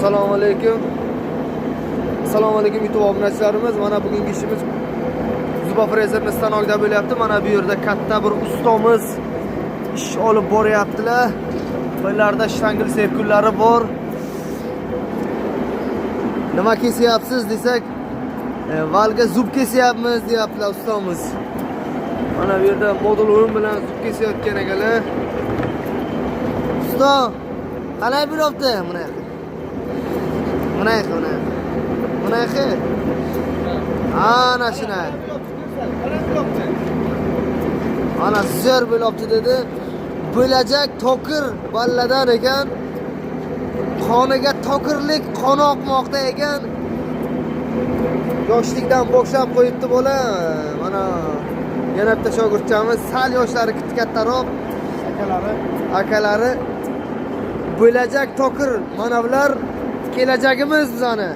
Assalomu alaykum. Assalomu alaykum YouTube obunachilarimiz. Mana bugungi ishimiz zuba frezerni stanokda bo'lyapti. Mana bu yerda katta bir ustomiz ish olib boryaptilar. Qo'llarida shtangl serkullari bor. Nima kesyapsiz desak, valga zub kesyapmiz deyaptilar ustomiz. Mana bu yerda modul o'yin bilan zub kesayotgan ekanlar. Usto, qalay bo'lyapti? Bunaqa. Ana shunday. Ana zo'r bo'lyapti dedi. Bo'lajak tokir balladan ekan. Qoniga tokirlik qon oqmoqda ekan. Yoshlikdan boshlab qo'yibdi bola. Mana yana bitta shogirdchamiz, sal yoshlari kattaroq akalari bo'lajak tokir. Mana bular kelajagimiz bizani.